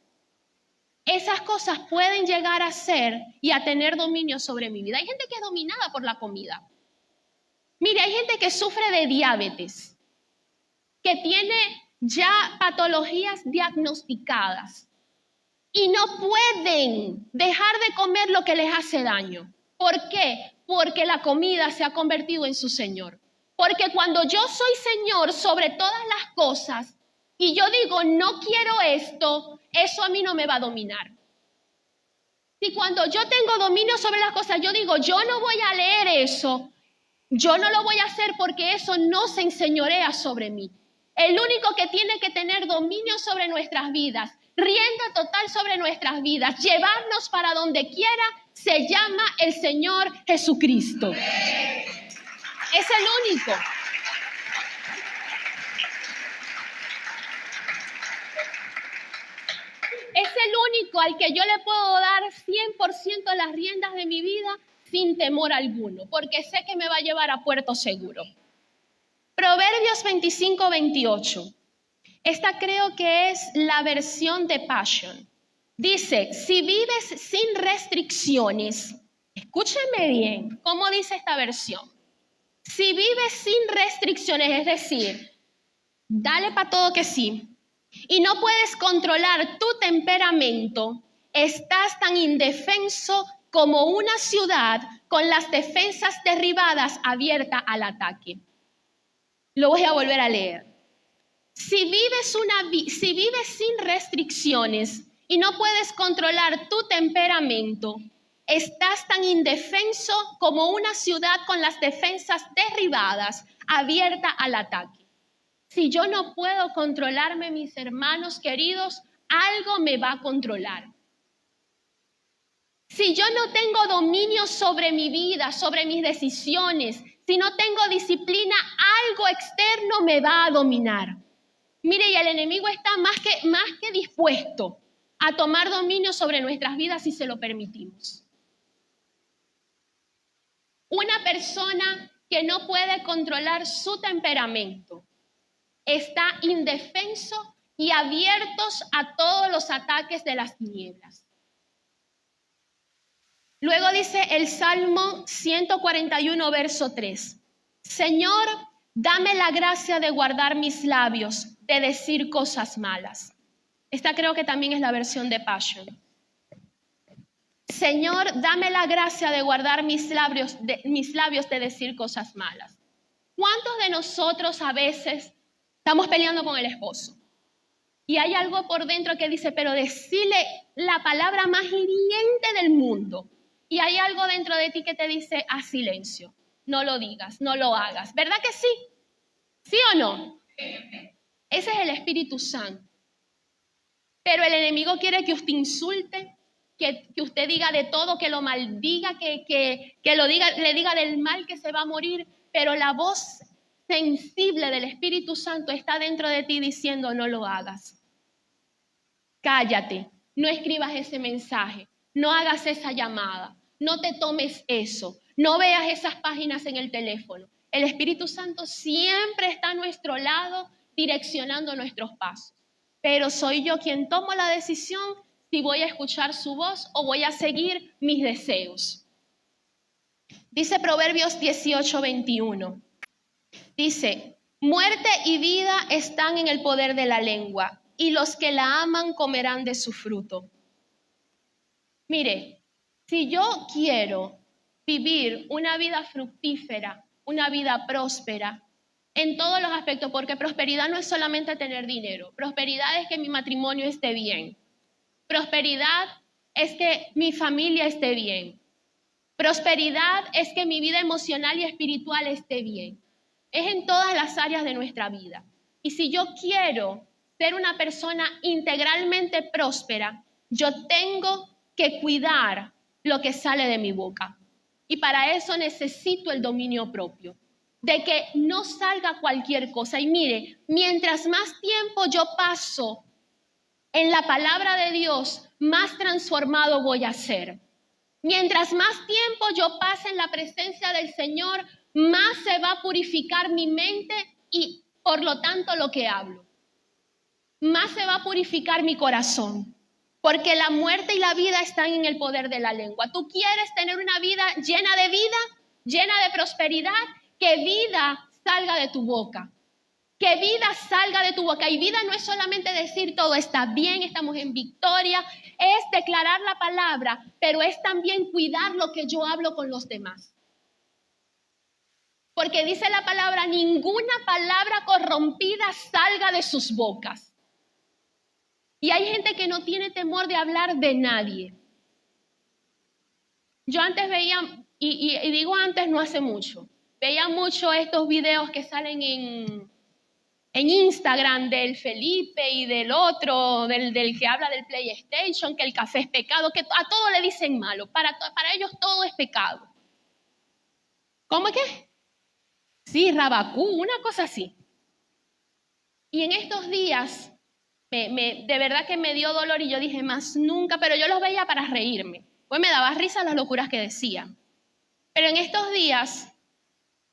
esas cosas pueden llegar a ser y a tener dominio sobre mi vida. Hay gente que es dominada por la comida. Mire, hay gente que sufre de diabetes, que tiene ya patologías diagnosticadas y no pueden dejar de comer lo que les hace daño. ¿Por qué? Porque la comida se ha convertido en su señor. Porque cuando yo soy señor sobre todas las cosas y yo digo, no quiero esto, eso a mí no me va a dominar. Si cuando yo tengo dominio sobre las cosas, yo digo, yo no voy a leer eso, yo no lo voy a hacer porque eso no se enseñorea sobre mí. El único que tiene que tener dominio sobre nuestras vidas, rienda total sobre nuestras vidas, llevarnos para donde quiera, se llama el Señor Jesucristo. Es el único. Es el único al que yo le puedo dar 100% las riendas de mi vida sin temor alguno, porque sé que me va a llevar a puerto seguro. Proverbios 25-28. Esta creo que es la versión de Passion. Dice, si vives sin restricciones, escúchenme bien, ¿cómo dice esta versión? Si vives sin restricciones, es decir, dale para todo que sí, y no puedes controlar tu temperamento, estás tan indefenso como una ciudad con las defensas derribadas abierta al ataque. Lo voy a volver a leer. Si vives sin restricciones y no puedes controlar tu temperamento, estás tan indefenso como una ciudad con las defensas derribadas abierta al ataque. Si yo no puedo controlarme, mis hermanos queridos, algo me va a controlar. Si yo no tengo dominio sobre mi vida, sobre mis decisiones, si no tengo disciplina, algo externo me va a dominar. Mire, y el enemigo está más que dispuesto a tomar dominio sobre nuestras vidas si se lo permitimos. Una persona que no puede controlar su temperamento está indefenso y abiertos a todos los ataques de las tinieblas. Luego dice el Salmo 141, verso 3. Señor, dame la gracia de guardar mis labios, de decir cosas malas. Esta creo que también es la versión de Passion. Señor, dame la gracia de guardar mis labios de decir cosas malas. ¿Cuántos de nosotros a veces estamos peleando con el esposo? Y hay algo por dentro que dice, pero decirle la palabra más hiriente del mundo. Y hay algo dentro de ti que te dice, haz silencio, no lo digas, no lo hagas. ¿Verdad que sí? ¿Sí o no? Ese es el Espíritu Santo. Pero el enemigo quiere que usted insulte, que usted diga de todo, que lo maldiga, que le diga del mal que se va a morir. Pero la voz sensible del Espíritu Santo está dentro de ti diciendo, no lo hagas. Cállate, no escribas ese mensaje, no hagas esa llamada, no te tomes eso, no veas esas páginas en el teléfono. El Espíritu Santo siempre está a nuestro lado direccionando nuestros pasos. Pero soy yo quien tomo la decisión si voy a escuchar su voz o voy a seguir mis deseos. Dice Proverbios 18:21. Dice, muerte y vida están en el poder de la lengua, y los que la aman comerán de su fruto. Mire, si yo quiero vivir una vida fructífera, una vida próspera, en todos los aspectos, porque prosperidad no es solamente tener dinero, prosperidad es que mi matrimonio esté bien, prosperidad es que mi familia esté bien, prosperidad es que mi vida emocional y espiritual esté bien, es en todas las áreas de nuestra vida. Y si yo quiero ser una persona integralmente próspera, yo tengo que cuidar lo que sale de mi boca. Y para eso necesito el dominio propio, de que no salga cualquier cosa. Y mire, mientras más tiempo yo paso en la palabra de Dios, más transformado voy a ser. Mientras más tiempo yo pase en la presencia del Señor, más se va a purificar mi mente y por lo tanto lo que hablo. Más se va a purificar mi corazón. Porque la muerte y la vida están en el poder de la lengua. ¿Tú quieres tener una vida, llena de prosperidad? Que vida salga de tu boca. Que vida salga de tu boca. Y vida no es solamente decir todo está bien, estamos en victoria. Es declarar la palabra, pero es también cuidar lo que yo hablo con los demás. Porque dice la palabra, ninguna palabra corrompida salga de sus bocas. Y hay gente que no tiene temor de hablar de nadie. Yo antes veía, y digo antes, no hace mucho, veía mucho estos videos que salen en Instagram del Felipe y del otro, del que habla del PlayStation, que el café es pecado, que a todo le dicen malo. Para ellos todo es pecado. ¿Cómo es que? Sí, Rabacú, una cosa así. Y en estos días de verdad que me dio dolor y yo dije, más nunca, pero yo los veía para reírme. Pues me daba risa las locuras que decían. Pero en estos días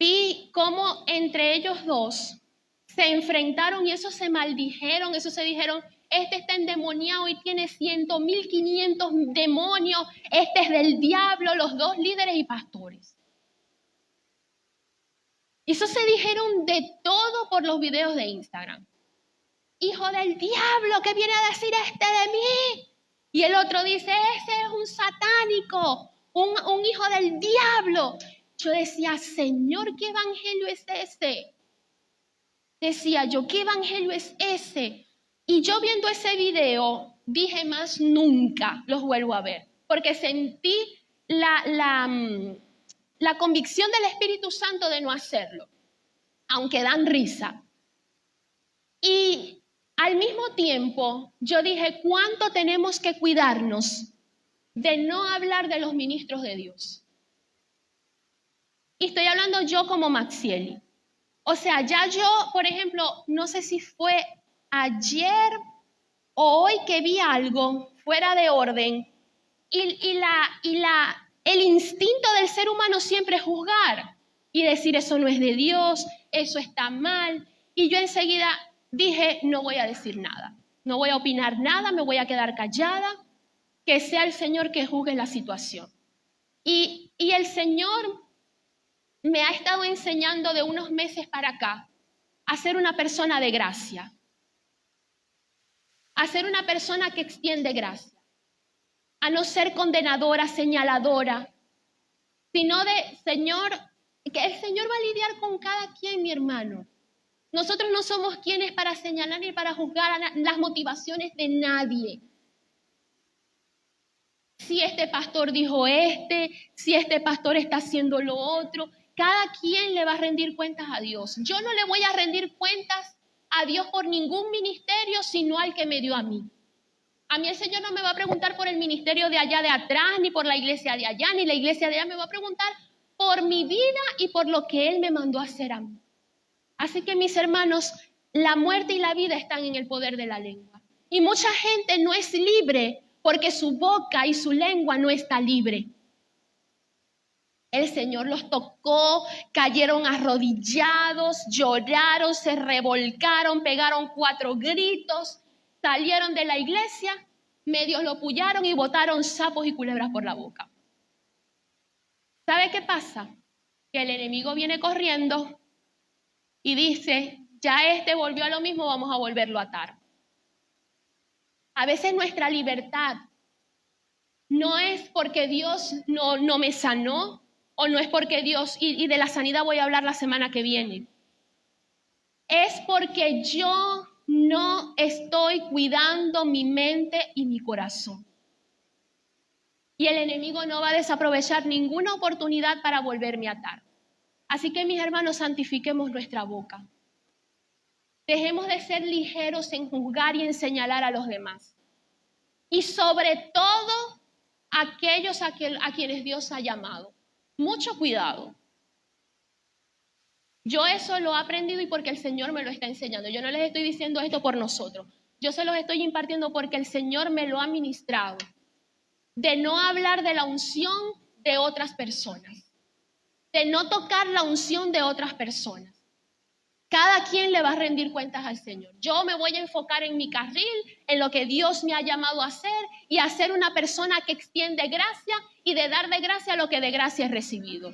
vi cómo entre ellos dos se enfrentaron y eso se maldijeron, eso se dijeron, este está endemoniado y tiene 100.500 demonios, este es del diablo, los dos líderes y pastores. Y eso se dijeron de todo por los videos de Instagram. Hijo del diablo, ¿qué viene a decir este de mí? Y el otro dice, ese es un satánico, un hijo del diablo. Yo decía, Señor, ¿qué evangelio es ese? Decía yo, ¿qué evangelio es ese? Y yo viendo ese video, dije, más nunca los vuelvo a ver. Porque sentí la convicción del Espíritu Santo de no hacerlo. Aunque dan risa. Y al mismo tiempo, yo dije, ¿cuánto tenemos que cuidarnos de no hablar de los ministros de Dios? Y estoy hablando yo como Maxieli. O sea, ya yo, por ejemplo, no sé si fue ayer o hoy que vi algo fuera de orden y el instinto del ser humano siempre es juzgar y decir eso no es de Dios, eso está mal. Y yo enseguida dije, no voy a decir nada, no voy a opinar nada, me voy a quedar callada, que sea el Señor que juzgue la situación. Y el Señor me ha estado enseñando de unos meses para acá a ser una persona de gracia, a ser una persona que extiende gracia, a no ser condenadora, señaladora, sino de Señor, que el Señor va a lidiar con cada quien, mi hermano. Nosotros no somos quienes para señalar ni para juzgar las motivaciones de nadie. Si este pastor dijo si este pastor está haciendo lo otro, cada quien le va a rendir cuentas a Dios. Yo no le voy a rendir cuentas a Dios por ningún ministerio, sino al que me dio a mí. A mí el Señor no me va a preguntar por el ministerio de allá de atrás, ni por la iglesia de allá, ni la iglesia de allá. Me va a preguntar por mi vida y por lo que Él me mandó a hacer a mí. Así que, mis hermanos, la muerte y la vida están en el poder de la lengua. Y mucha gente no es libre porque su boca y su lengua no está libre. El Señor los tocó, cayeron arrodillados, lloraron, se revolcaron, pegaron 4 gritos, salieron de la iglesia, medios lo pullaron y botaron sapos y culebras por la boca. ¿Sabe qué pasa? Que el enemigo viene corriendo y dice, ya este volvió a lo mismo, vamos a volverlo a atar. A veces nuestra libertad no es porque Dios no me sanó, o no es porque Dios, y de la sanidad voy a hablar la semana que viene. Es porque yo no estoy cuidando mi mente y mi corazón. Y el enemigo no va a desaprovechar ninguna oportunidad para volverme a atar. Así que, mis hermanos, santifiquemos nuestra boca. Dejemos de ser ligeros en juzgar y en señalar a los demás. Y sobre todo, aquellos a quienes Dios ha llamado. Mucho cuidado. Yo eso lo he aprendido y porque el Señor me lo está enseñando. Yo no les estoy diciendo esto por nosotros. Yo se los estoy impartiendo porque el Señor me lo ha ministrado. De no hablar de la unción de otras personas. De no tocar la unción de otras personas. Cada quien le va a rendir cuentas al Señor. Yo me voy a enfocar en mi carril, en lo que Dios me ha llamado a hacer y a ser una persona que extiende gracia y de dar de gracia lo que de gracia he recibido.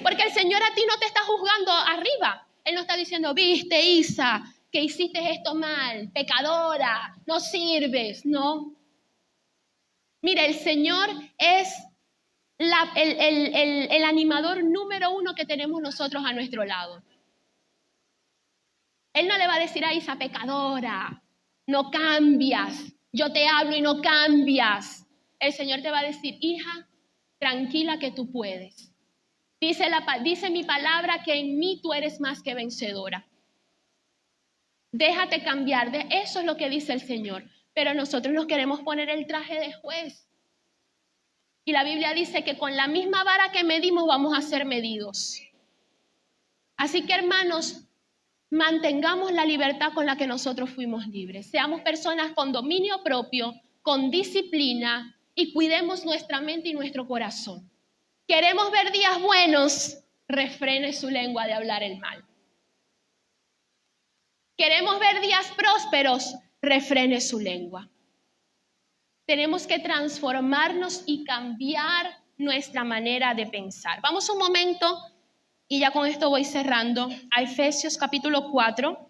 Porque el Señor a ti no te está juzgando arriba. Él no está diciendo, viste, Isa, que hiciste esto mal, pecadora, no sirves, no. Mire, el Señor es el animador número 1 que tenemos nosotros a nuestro lado. Él no le va a decir a Isa, pecadora, no cambias, yo te hablo y no cambias. El Señor te va a decir, hija, tranquila que tú puedes. Dice mi palabra que en mí tú eres más que vencedora. Déjate cambiar, eso es lo que dice el Señor. Pero nosotros nos queremos poner el traje de juez. Y la Biblia dice que con la misma vara que medimos vamos a ser medidos. Así que, hermanos, mantengamos la libertad con la que nosotros fuimos libres. Seamos personas con dominio propio, con disciplina y cuidemos nuestra mente y nuestro corazón. Queremos ver días buenos, refrene su lengua de hablar el mal. Queremos ver días prósperos, refrene su lengua. Tenemos que transformarnos y cambiar nuestra manera de pensar. Vamos un momento. Y ya con esto voy cerrando, a Efesios capítulo 4.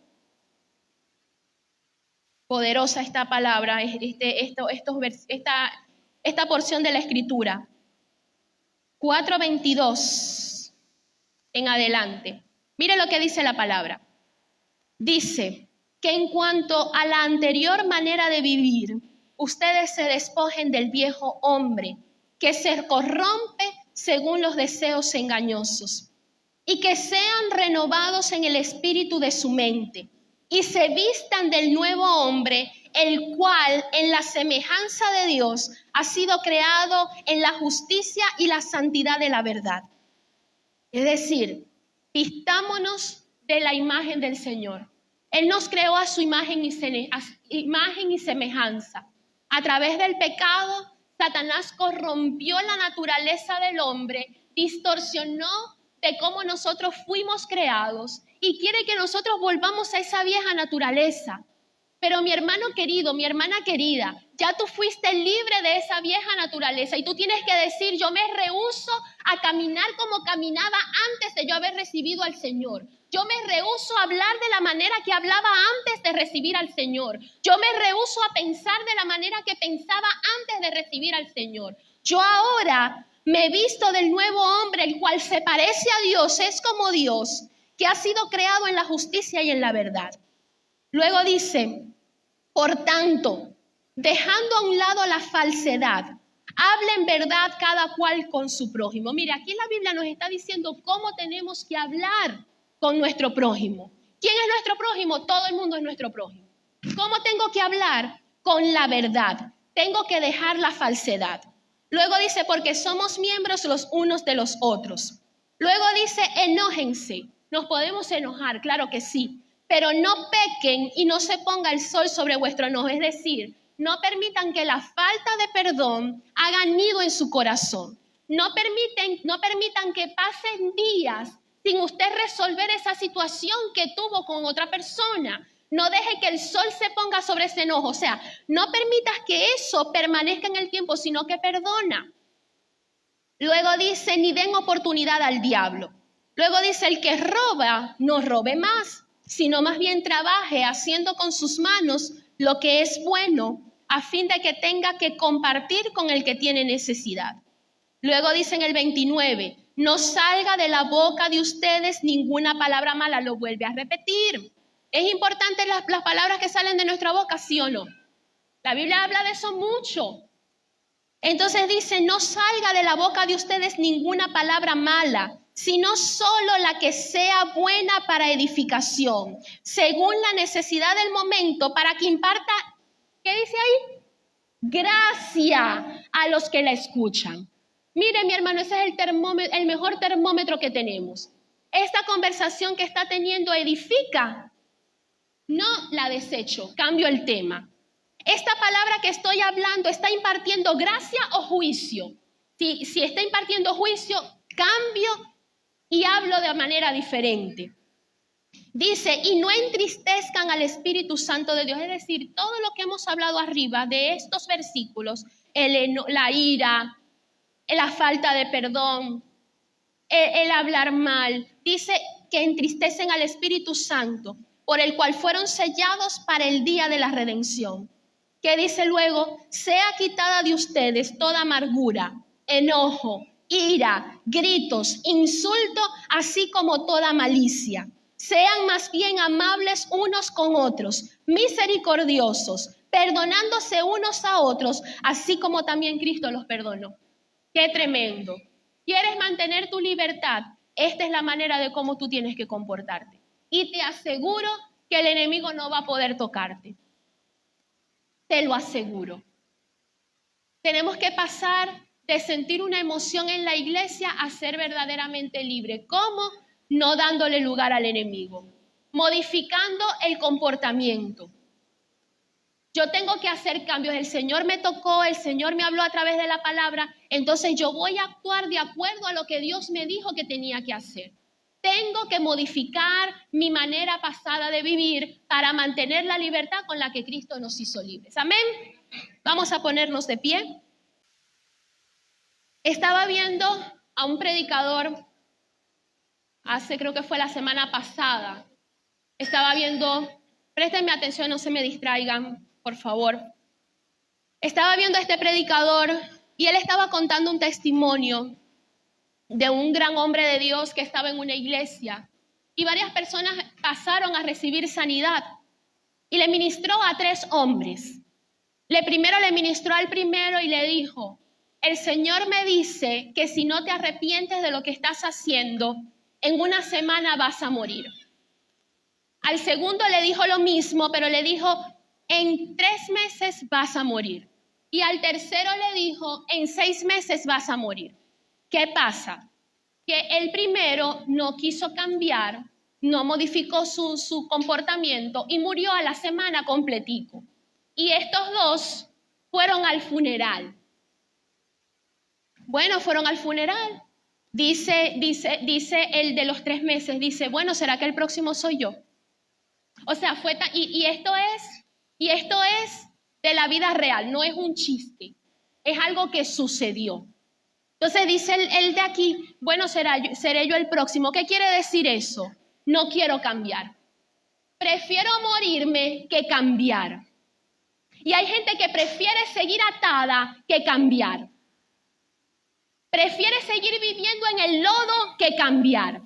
Poderosa esta palabra, esta porción de la Escritura. 4:22 en adelante. Mire lo que dice la palabra. Dice que en cuanto a la anterior manera de vivir, ustedes se despojen del viejo hombre, que se corrompe según los deseos engañosos. Y que sean renovados en el espíritu de su mente y se vistan del nuevo hombre, el cual en la semejanza de Dios ha sido creado en la justicia y la santidad de la verdad. Es decir, vistámonos de la imagen del Señor. Él nos creó a su imagen y semejanza. A través del pecado, Satanás corrompió la naturaleza del hombre, distorsionó de cómo nosotros fuimos creados y quiere que nosotros volvamos a esa vieja naturaleza. Pero mi hermano querido, mi hermana querida, ya tú fuiste libre de esa vieja naturaleza y tú tienes que decir, yo me rehúso a caminar como caminaba antes de yo haber recibido al Señor. Yo me rehúso a hablar de la manera que hablaba antes de recibir al Señor. Yo me rehúso a pensar de la manera que pensaba antes de recibir al Señor. Yo ahora me visto del nuevo hombre, el cual se parece a Dios, es como Dios, que ha sido creado en la justicia y en la verdad. Luego dice, por tanto, dejando a un lado la falsedad, hablen verdad cada cual con su prójimo. Mira, aquí la Biblia nos está diciendo cómo tenemos que hablar con nuestro prójimo. ¿Quién es nuestro prójimo? Todo el mundo es nuestro prójimo. ¿Cómo tengo que hablar? Con la verdad. Tengo que dejar la falsedad. Luego dice, porque somos miembros los unos de los otros. Luego dice, enójense. Nos podemos enojar, claro que sí, pero no pequen y no se ponga el sol sobre vuestro enojo. Es decir, no permitan que la falta de perdón haga nido en su corazón. no permitan que pasen días sin usted resolver esa situación que tuvo con otra persona. No deje que el sol se ponga sobre ese enojo. O sea, no permitas que eso permanezca en el tiempo, sino que perdona. Luego dice, ni den oportunidad al diablo. Luego dice, el que roba, no robe más, sino más bien trabaje haciendo con sus manos lo que es bueno, a fin de que tenga que compartir con el que tiene necesidad. Luego dice en el 29, no salga de la boca de ustedes ninguna palabra mala, lo vuelve a repetir. ¿Es importante las palabras que salen de nuestra boca, sí o no? La Biblia habla de eso mucho. Entonces dice, no salga de la boca de ustedes ninguna palabra mala, sino solo la que sea buena para edificación, según la necesidad del momento, para que imparta, ¿qué dice ahí? Gracia a los que la escuchan. Mire, mi hermano, ese es el mejor termómetro que tenemos. Esta conversación que está teniendo edifica, no la desecho, cambio el tema. Esta palabra que estoy hablando está impartiendo gracia o juicio. Si está impartiendo juicio, cambio y hablo de manera diferente. Dice, y no entristezcan al Espíritu Santo de Dios. Es decir, todo lo que hemos hablado arriba de estos versículos, la ira, la falta de perdón, el hablar mal, dice que entristecen al Espíritu Santo, por el cual fueron sellados para el día de la redención. Que dice luego, sea quitada de ustedes toda amargura, enojo, ira, gritos, insulto, así como toda malicia. Sean más bien amables unos con otros, misericordiosos, perdonándose unos a otros, así como también Cristo los perdonó. ¡Qué tremendo! ¿Quieres mantener tu libertad? Esta es la manera de cómo tú tienes que comportarte. Y te aseguro que el enemigo no va a poder tocarte. Te lo aseguro. Tenemos que pasar de sentir una emoción en la iglesia a ser verdaderamente libre. ¿Cómo? No dándole lugar al enemigo, modificando el comportamiento. Yo tengo que hacer cambios. El Señor me tocó, el Señor me habló a través de la palabra, entonces yo voy a actuar de acuerdo a lo que Dios me dijo que tenía que hacer. Tengo que modificar mi manera pasada de vivir para mantener la libertad con la que Cristo nos hizo libres. Amén. Vamos a ponernos de pie. Estaba viendo a un predicador, creo que fue la semana pasada. Estaba viendo, préstenme atención, no se me distraigan, por favor. Estaba viendo a este predicador y él estaba contando un testimonio de un gran hombre de Dios que estaba en una iglesia y varias personas pasaron a recibir sanidad y le ministró a 3 hombres. Primero le ministró al primero y le dijo, el Señor me dice que si no te arrepientes de lo que estás haciendo, en una semana vas a morir. Al segundo le dijo lo mismo, pero le dijo, en 3 meses vas a morir. Y al tercero le dijo, en 6 meses vas a morir. ¿Qué pasa? Que el primero no quiso cambiar, no modificó su comportamiento y murió a la semana completico. Y estos 2 fueron al funeral. Bueno, fueron al funeral. Dice el de los 3 meses, dice, bueno, ¿será que el próximo soy yo? O sea, esto es de la vida real, no es un chiste, es algo que sucedió. Entonces dice el de aquí, bueno, seré yo el próximo. ¿Qué quiere decir eso? No quiero cambiar. Prefiero morirme que cambiar. Y hay gente que prefiere seguir atada que cambiar. Prefiere seguir viviendo en el lodo que cambiar.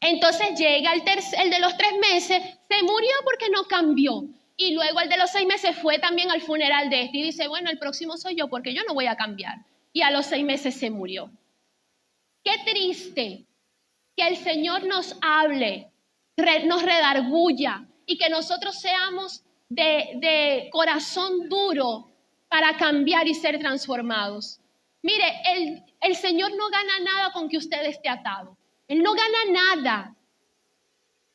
Entonces llega el de los 3 meses, se murió porque no cambió. Y luego el de los 6 meses fue también al funeral de este y dice, bueno, el próximo soy yo porque yo no voy a cambiar. Y a los 6 meses se murió. Qué triste que el Señor nos hable, nos redarguya y que nosotros seamos de corazón duro para cambiar y ser transformados. Mire, el Señor no gana nada con que usted esté atado. Él no gana nada.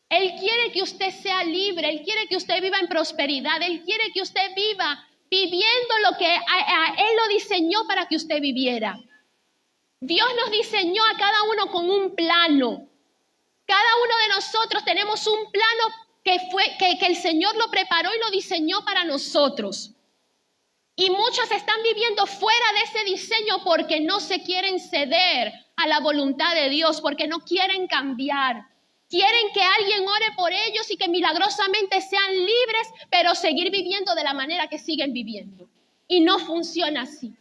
Él quiere que usted sea libre, Él quiere que usted viva en prosperidad, Él quiere que usted viva viviendo lo que Él lo diseñó para que usted viviera. Dios nos diseñó a cada uno con un plano. Cada uno de nosotros tenemos un plano que el Señor lo preparó y lo diseñó para nosotros. Y muchos están viviendo fuera de ese diseño porque no se quieren ceder a la voluntad de Dios, porque no quieren cambiar. Quieren que alguien ore por ellos y que milagrosamente sean libres, pero seguir viviendo de la manera que siguen viviendo. Y no funciona así.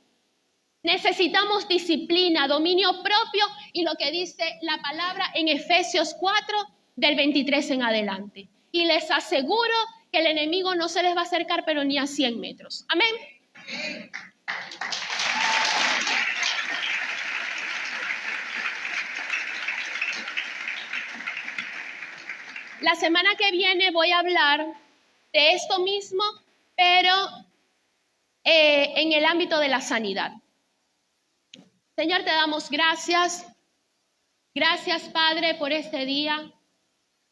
Necesitamos disciplina, dominio propio y lo que dice la palabra en Efesios 4, del 23 en adelante. Y les aseguro que el enemigo no se les va a acercar, pero ni a 100 metros. Amén. La semana que viene voy a hablar de esto mismo, pero en el ámbito de la sanidad. Señor, te damos gracias. Gracias, Padre, por este día.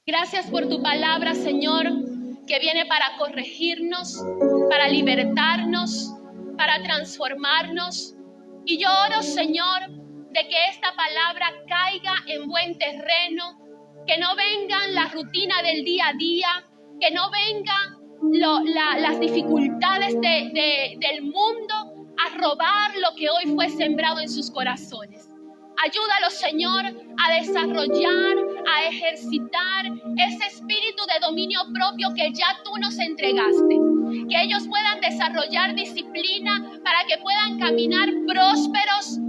Gracias por tu palabra, Señor, que viene para corregirnos, para libertarnos, para transformarnos. Y yo oro, Señor, de que esta palabra caiga en buen terreno, que no vengan la rutina del día a día, que no vengan las dificultades del mundo a robar lo que hoy fue sembrado en sus corazones. Ayúdalos, Señor, a desarrollar, a ejercitar ese espíritu de dominio propio que ya tú nos entregaste. Que ellos puedan desarrollar disciplina para que puedan caminar prósperos,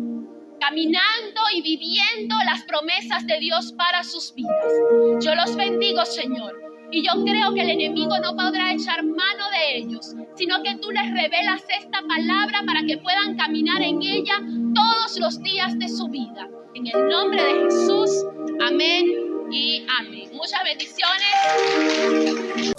caminando y viviendo las promesas de Dios para sus vidas. Yo los bendigo, Señor. Y yo creo que el enemigo no podrá echar mano de ellos, sino que tú les revelas esta palabra para que puedan caminar en ella todos los días de su vida. En el nombre de Jesús, amén y amén. Muchas bendiciones.